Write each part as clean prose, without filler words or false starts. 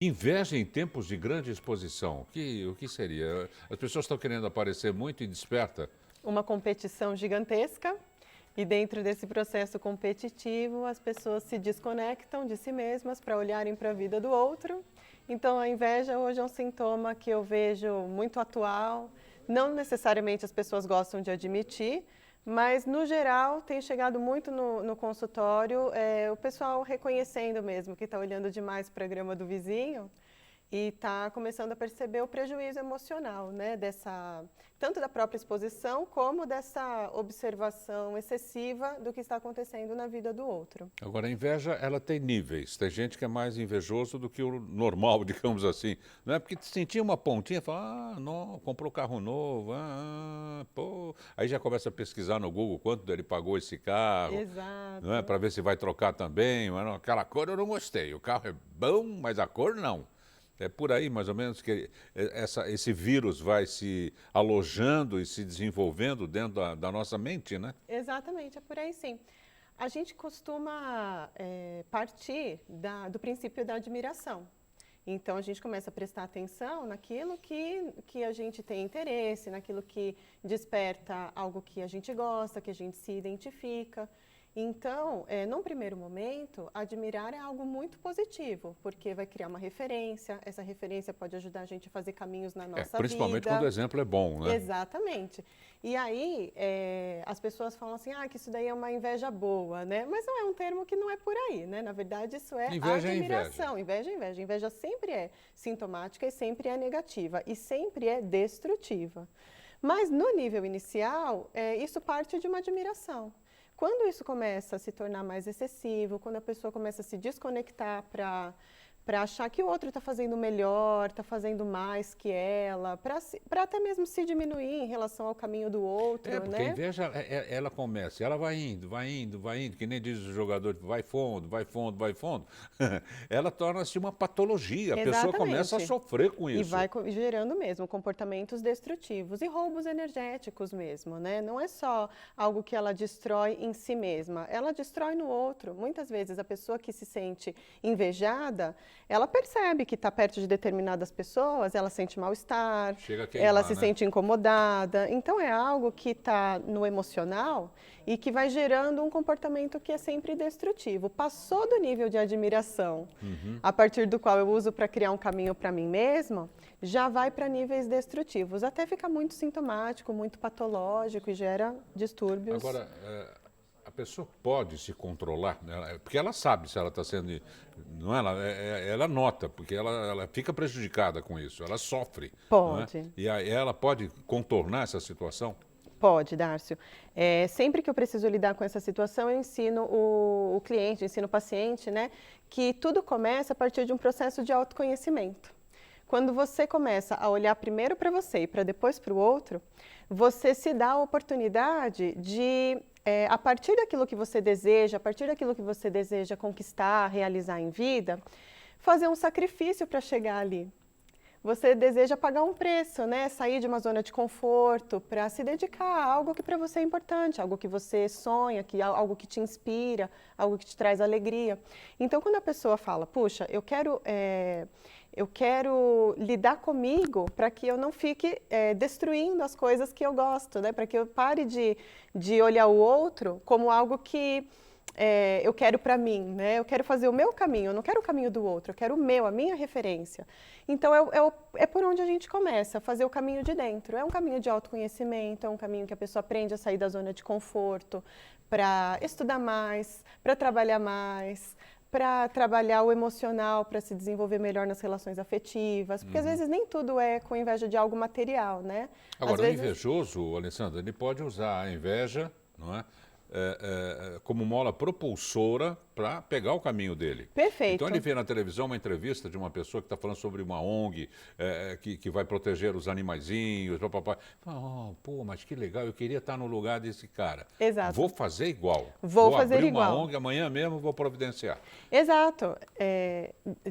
Inveja em tempos de grande exposição, o que seria? As pessoas estão querendo aparecer muito e desperta. Uma competição gigantesca e dentro desse processo competitivo as pessoas se desconectam de si mesmas para olharem para a vida do outro. Então a inveja hoje é um sintoma que eu vejo muito atual, não necessariamente as pessoas gostam de admitir, mas no geral tem chegado muito no consultório, o pessoal reconhecendo mesmo que está olhando demais para a grama do vizinho e está começando a perceber o prejuízo emocional, né, tanto da própria exposição como dessa observação excessiva do que está acontecendo na vida do outro. Agora, a inveja, ela tem níveis. Tem gente que é mais invejoso do que o normal, digamos assim. Não é porque sentia uma pontinha, fala, não, comprou carro novo, pô. Aí já começa a pesquisar no Google quanto ele pagou esse carro, não é? Exato. Para ver se vai trocar também. Mas não, aquela cor eu não gostei. O carro é bom, mas a cor não. É por aí, mais ou menos, que esse vírus vai se alojando e se desenvolvendo dentro da nossa mente, né? Exatamente, é por aí sim. A gente costuma partir do princípio da admiração. Então a gente começa a prestar atenção naquilo que a gente tem interesse, naquilo que desperta algo que a gente gosta, que a gente se identifica. Então, num primeiro momento, admirar é algo muito positivo, porque vai criar uma referência, essa referência pode ajudar a gente a fazer caminhos na nossa Principalmente quando o vida. exemplo é bom, né? Exatamente. E aí, as pessoas falam assim, que isso daí é uma inveja boa, né? Mas não é um termo que não é por aí, né? Na verdade, isso é Inveja é inveja. admiração. Inveja é inveja. Inveja sempre é sintomática e sempre é negativa e sempre é destrutiva. Mas no nível inicial, isso parte de uma admiração. Quando isso começa a se tornar mais excessivo, quando a pessoa começa a se desconectar para achar que o outro está fazendo melhor, está fazendo mais que ela, para até mesmo se diminuir em relação ao caminho do outro, Porque a né? inveja, ela começa, ela vai indo, vai indo, vai indo, que nem diz o jogador, vai fundo, vai fundo, vai fundo. Ela torna-se uma patologia, a pessoa começa a Exatamente. sofrer com E isso. vai gerando mesmo comportamentos destrutivos e roubos energéticos mesmo, né? Não é só algo que ela destrói em si mesma, ela destrói no outro. Muitas vezes a pessoa que se sente invejada, ela percebe que está perto de determinadas pessoas, ela sente mal-estar, Chega a ela queimar, se né? sente incomodada. Então é algo que está no emocional e que vai gerando um comportamento que é sempre destrutivo. Passou do nível de admiração, a partir do qual eu uso para criar um caminho para mim mesma, já vai para níveis destrutivos, até fica muito sintomático, muito patológico e gera distúrbios. Agora, a pessoa pode se controlar, né? Porque ela sabe se ela está sendo. Não é? Ela nota, porque ela fica prejudicada com isso, ela sofre. Não é? Pode. E aí ela pode contornar essa situação? Pode, Dárcio. Sempre que eu preciso lidar com essa situação, eu ensino o cliente, eu ensino o paciente, né, que tudo começa a partir de um processo de autoconhecimento. Quando você começa a olhar primeiro para você e para depois para o outro, você se dá a oportunidade de, a partir daquilo que você deseja, a partir daquilo que você deseja conquistar, realizar em vida, fazer um sacrifício para chegar ali. Você deseja pagar um preço, né? Sair de uma zona de conforto para se dedicar a algo que para você é importante, algo que você sonha, algo que te inspira, algo que te traz alegria. Então, quando a pessoa fala, puxa, eu quero lidar comigo para que eu não fique destruindo as coisas que eu gosto, né? Para que eu pare de olhar o outro como algo que eu quero para mim, né? Eu quero fazer o meu caminho, eu não quero o caminho do outro, eu quero o meu, a minha referência. Então, é por onde a gente começa, a fazer o caminho de dentro. É um caminho de autoconhecimento, é um caminho que a pessoa aprende a sair da zona de conforto, para estudar mais, para trabalhar mais, para trabalhar o emocional, para se desenvolver melhor nas relações afetivas, porque às vezes nem tudo é com inveja de algo material, né? Às Agora, o vezes, invejoso, Alessandra, ele pode usar a inveja, não é? Como mola propulsora para pegar o caminho dele. Então ele perfeito. vê na televisão uma entrevista de uma pessoa que está falando sobre uma ONG que vai proteger os animaizinhos, papapá. Fala, pô, mas que legal, eu queria estar no lugar desse cara. Exato. Vou fazer igual. Vou fazer abrir uma igual. ONG, amanhã mesmo vou providenciar. Exato.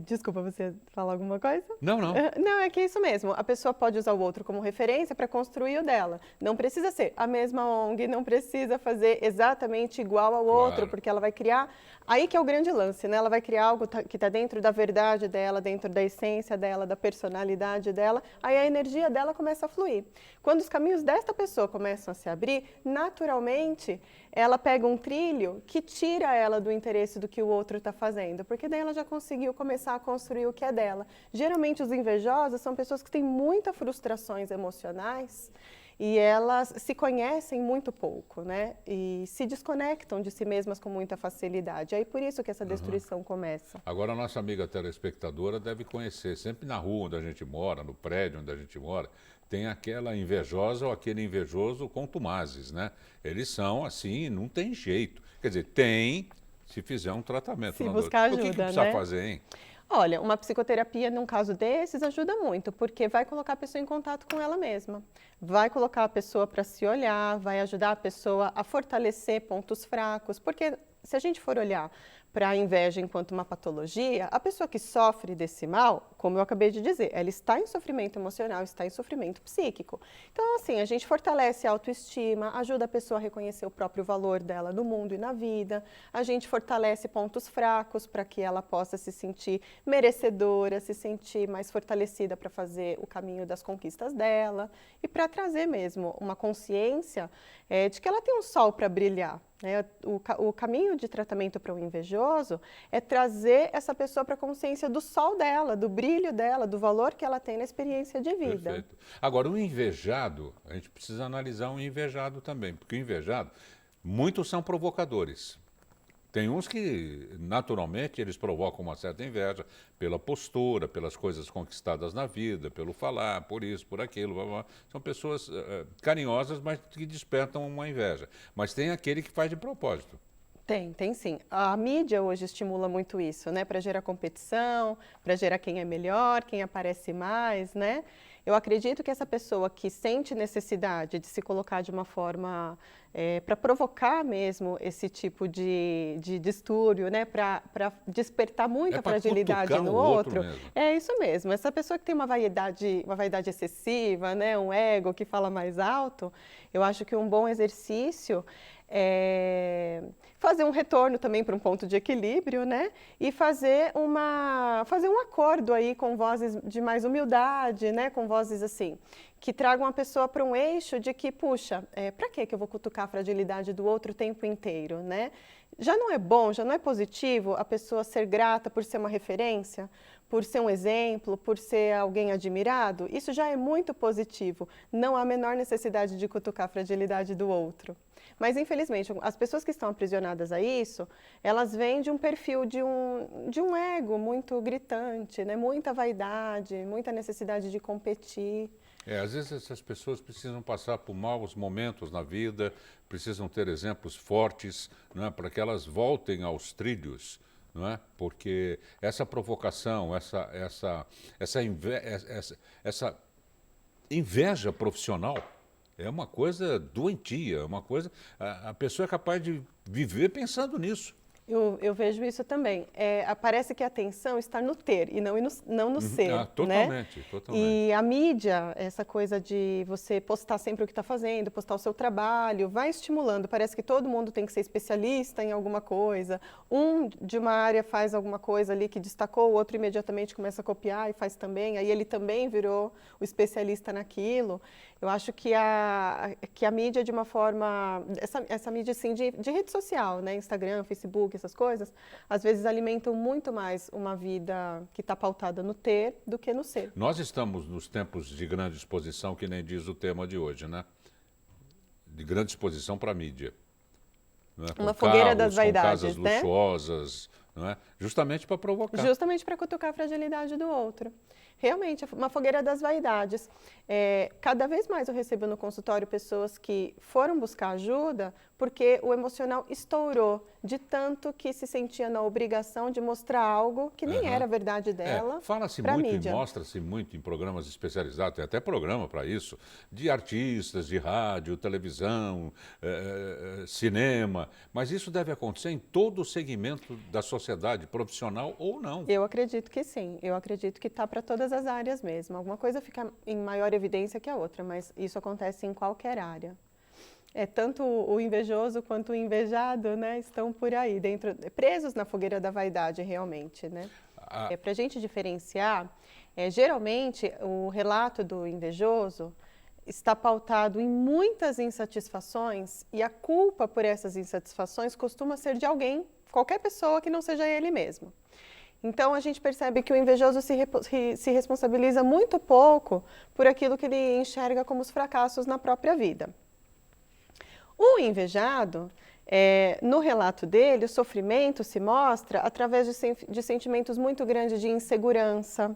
Desculpa, você falar alguma coisa? Não, não. Não, é que é isso mesmo. A pessoa pode usar o outro como referência para construir o dela. Não precisa ser a mesma ONG, não precisa fazer exatamente igual ao outro, Claro. porque ela vai criar a Aí que é o grande lance, né? Ela vai criar algo que está dentro da verdade dela, dentro da essência dela, da personalidade dela, aí a energia dela começa a fluir. Quando os caminhos desta pessoa começam a se abrir, naturalmente, ela pega um trilho que tira ela do interesse do que o outro está fazendo, porque daí ela já conseguiu começar a construir o que é dela. Geralmente, os invejosos são pessoas que têm muitas frustrações emocionais, e elas se conhecem muito pouco, né? E se desconectam de si mesmas com muita facilidade. Aí por isso que essa destruição começa. Agora, a nossa amiga telespectadora deve conhecer, sempre na rua onde a gente mora, no prédio onde a gente mora, tem aquela invejosa ou aquele invejoso contumazes, né? Eles são assim, não tem jeito. Quer dizer, tem, se fizer um tratamento. Se buscar O que ajuda, precisa né? fazer, hein? Olha, uma psicoterapia num caso desses ajuda muito, porque vai colocar a pessoa em contato com ela mesma. Vai colocar a pessoa para se olhar, vai ajudar a pessoa a fortalecer pontos fracos, porque se a gente for olhar para a inveja enquanto uma patologia, a pessoa que sofre desse mal, como eu acabei de dizer, ela está em sofrimento emocional, está em sofrimento psíquico. Então, assim, a gente fortalece a autoestima, ajuda a pessoa a reconhecer o próprio valor dela no mundo e na vida, a gente fortalece pontos fracos para que ela possa se sentir merecedora, se sentir mais fortalecida para fazer o caminho das conquistas dela e para trazer mesmo uma consciência de que ela tem um sol para brilhar. O caminho de tratamento para o invejoso é trazer essa pessoa para a consciência do sol dela, do brilho dela, do valor que ela tem na experiência de vida. Perfeito. Agora, o invejado, a gente precisa analisar o invejado também, porque o invejado, muitos são provocadores. Tem uns que, naturalmente, eles provocam uma certa inveja pela postura, pelas coisas conquistadas na vida, pelo falar, por isso, por aquilo. Blá, blá. São pessoas carinhosas, mas que despertam uma inveja. Mas tem aquele que faz de propósito. Tem sim. A mídia hoje estimula muito isso, né? Para gerar competição, para gerar quem é melhor, quem aparece mais, né? Eu acredito que essa pessoa que sente necessidade de se colocar de uma forma para provocar mesmo esse tipo de distúrbio, né? Para despertar muita fragilidade no outro. É isso mesmo. Essa pessoa que tem uma vaidade excessiva, né? Um ego que fala mais alto, eu acho que um bom exercício fazer um retorno também para um ponto de equilíbrio, né? E fazer um acordo aí com vozes de mais humildade, né? Com vozes assim, que tragam a pessoa para um eixo de que, puxa, para que eu vou cutucar a fragilidade do outro o tempo inteiro, né? Já não é bom, já não é positivo a pessoa ser grata por ser uma referência, por ser um exemplo, por ser alguém admirado? Isso já é muito positivo. Não há a menor necessidade de cutucar a fragilidade do outro. Mas, infelizmente, as pessoas que estão aprisionadas a isso, elas vêm de um perfil de um ego muito gritante, né? Muita vaidade, muita necessidade de competir. Às vezes essas pessoas precisam passar por maus momentos na vida, precisam ter exemplos fortes, não é? Para que elas voltem aos trilhos. Não é? Porque essa provocação, essa inveja profissional é uma coisa doentia, é uma coisa... A pessoa é capaz de viver pensando nisso. Eu vejo isso também. Parece que a atenção está no ter e não no ser. Totalmente, né? totalmente. E a mídia, essa coisa de você postar sempre o que está fazendo, postar o seu trabalho, vai estimulando. Parece que todo mundo tem que ser especialista em alguma coisa. Um de uma área faz alguma coisa ali que destacou, o outro imediatamente começa a copiar e faz também. Aí ele também virou o especialista naquilo. Eu acho que a mídia, de uma forma... Essa mídia, assim, de rede social, né? Instagram, Facebook, essas coisas, às vezes alimentam muito mais uma vida que está pautada no ter do que no ser. Nós estamos nos tempos de grande exposição, que nem diz o tema de hoje, né? De grande exposição para a mídia. Né? Uma fogueira das vaidades, com casas luxuosas, não é? Justamente para provocar. Justamente para cutucar a fragilidade do outro. Realmente, uma fogueira das vaidades. Cada vez mais eu recebo no consultório pessoas que foram buscar ajuda porque o emocional estourou de tanto que se sentia na obrigação de mostrar algo que nem era verdade dela. Fala-se muito e mostra-se muito em programas especializados, tem até programa para isso, de artistas, de rádio, televisão, cinema, mas isso deve acontecer em todo o segmento da sociedade, profissional ou não. Eu acredito que sim, eu acredito que está para todas as áreas mesmo. Alguma coisa fica em maior evidência que a outra, mas isso acontece em qualquer área. Tanto o invejoso quanto o invejado, né, estão por aí, presos na fogueira da vaidade, realmente, né? Para a gente diferenciar, geralmente o relato do invejoso está pautado em muitas insatisfações e a culpa por essas insatisfações costuma ser de alguém, qualquer pessoa que não seja ele mesmo. Então, a gente percebe que o invejoso se responsabiliza muito pouco por aquilo que ele enxerga como os fracassos na própria vida. O invejado, no relato dele, o sofrimento se mostra através de sentimentos muito grandes de insegurança,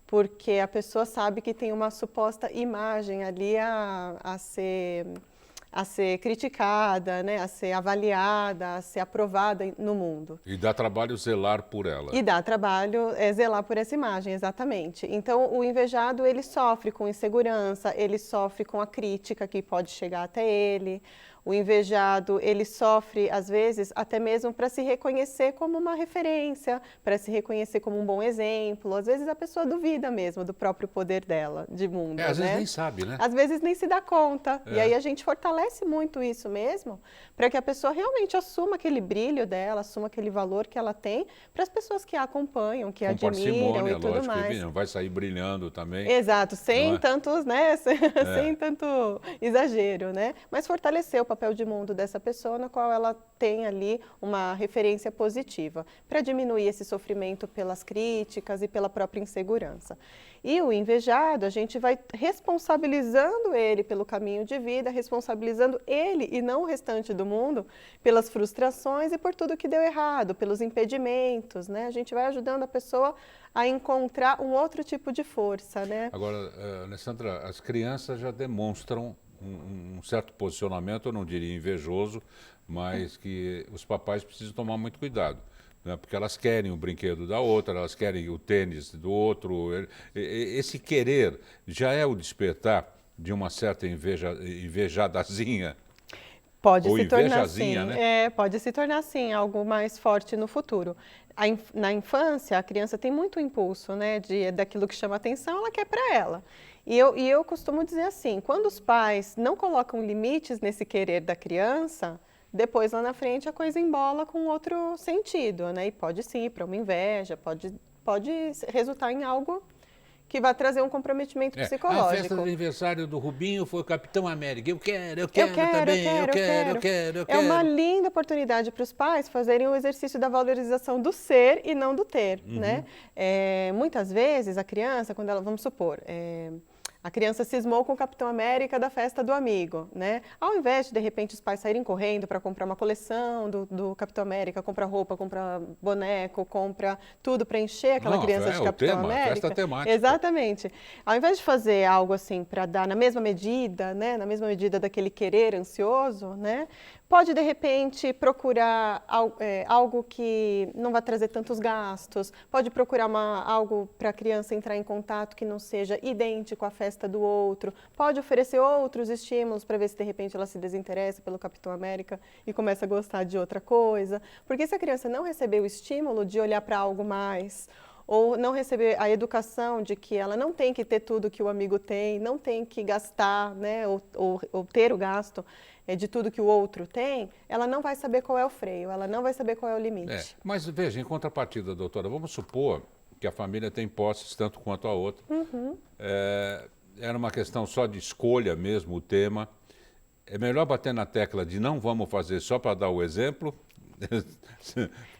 porque a pessoa sabe que tem uma suposta imagem ali a ser criticada, né, a ser avaliada, a ser aprovada no mundo. E dá trabalho zelar por ela. E dá trabalho zelar por essa imagem, exatamente. Então, o invejado, ele sofre com insegurança, ele sofre com a crítica que pode chegar até ele. O invejado, ele sofre, às vezes, até mesmo para se reconhecer como uma referência, para se reconhecer como um bom exemplo. Às vezes, a pessoa duvida mesmo do próprio poder dela, de mundo, Às vezes né? nem sabe, né? Às vezes nem se dá conta. E aí a gente fortalece muito isso mesmo, para que a pessoa realmente assuma aquele brilho dela, assuma aquele valor que ela tem, para as pessoas que a acompanham, que a admiram e tudo lógico, mais. Não vai sair brilhando também. Exato, sem tantos, né? Sem É. tanto exagero, né? Mas fortalecer o papel de mundo dessa pessoa, na qual ela tem ali uma referência positiva, para diminuir esse sofrimento pelas críticas e pela própria insegurança. E o invejado, a gente vai responsabilizando ele pelo caminho de vida, responsabilizando ele e não o restante do mundo pelas frustrações e por tudo que deu errado, pelos impedimentos, né? A gente vai ajudando a pessoa a encontrar um outro tipo de força, né? Agora, Alessandra, as crianças já demonstram um certo posicionamento, eu não diria invejoso, mas que os papais precisam tomar muito cuidado, né? Porque elas querem o brinquedo da outra, elas querem o tênis do outro. Esse querer já é o despertar de uma certa invejadazinha. Pode Ou se tornar invejazinha, sim, né? pode se tornar sim algo mais forte no futuro. Na infância, a criança tem muito impulso, né, daquilo que chama atenção, ela quer para ela. E eu costumo dizer assim, quando os pais não colocam limites nesse querer da criança, depois lá na frente a coisa embola com outro sentido, né? E pode sim ir para uma inveja, pode resultar em algo que vai trazer um comprometimento psicológico. A festa de aniversário do Rubinho foi o Capitão América. Eu quero também, eu quero. É uma linda oportunidade para os pais fazerem o exercício da valorização do ser e não do ter, né? Muitas vezes a criança, quando ela, vamos supor, a criança cismou com o Capitão América da festa do amigo, né? Ao invés de repente, os pais saírem correndo para comprar uma coleção do Capitão América, compra roupa, compra boneco, compra tudo para encher aquela criança de Capitão América. Festa temática. Exatamente. Ao invés de fazer algo assim para dar na mesma medida, né? Na mesma medida daquele querer ansioso, né? Pode, de repente, procurar algo que não vai trazer tantos gastos, pode procurar algo para a criança entrar em contato que não seja idêntico à festa do outro, pode oferecer outros estímulos para ver se, de repente, ela se desinteressa pelo Capitão América e começa a gostar de outra coisa. Porque se a criança não receber o estímulo de olhar para algo mais, ou não receber a educação de que ela não tem que ter tudo que o amigo tem, não tem que gastar, né, ou ter o gasto de tudo que o outro tem, ela não vai saber qual é o freio, ela não vai saber qual é o limite. Mas veja, em contrapartida, doutora, vamos supor que a família tem posses tanto quanto a outra. Era uma questão só de escolha mesmo, o tema. É melhor bater na tecla de não vamos fazer só para dar o exemplo.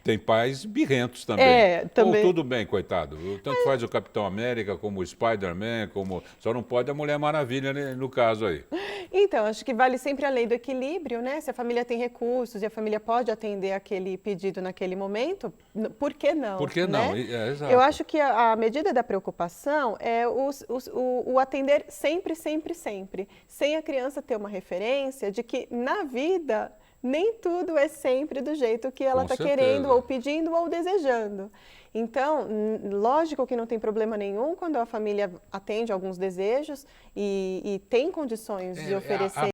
Tem pais birrentos também. Também. Ou tudo bem, coitado. Tanto faz o Capitão América como o Spider-Man, só não pode a Mulher Maravilha, né, no caso aí. Então, acho que vale sempre a lei do equilíbrio, né? Se a família tem recursos e a família pode atender aquele pedido naquele momento, por que não? Por que não? Né? Exato. Eu acho que a medida da preocupação é o atender sempre, sempre, sempre. Sem a criança ter uma referência de que na vida nem tudo é sempre do jeito que ela está querendo, ou pedindo, ou desejando. Então, lógico que não tem problema nenhum quando a família atende alguns desejos e tem condições de oferecer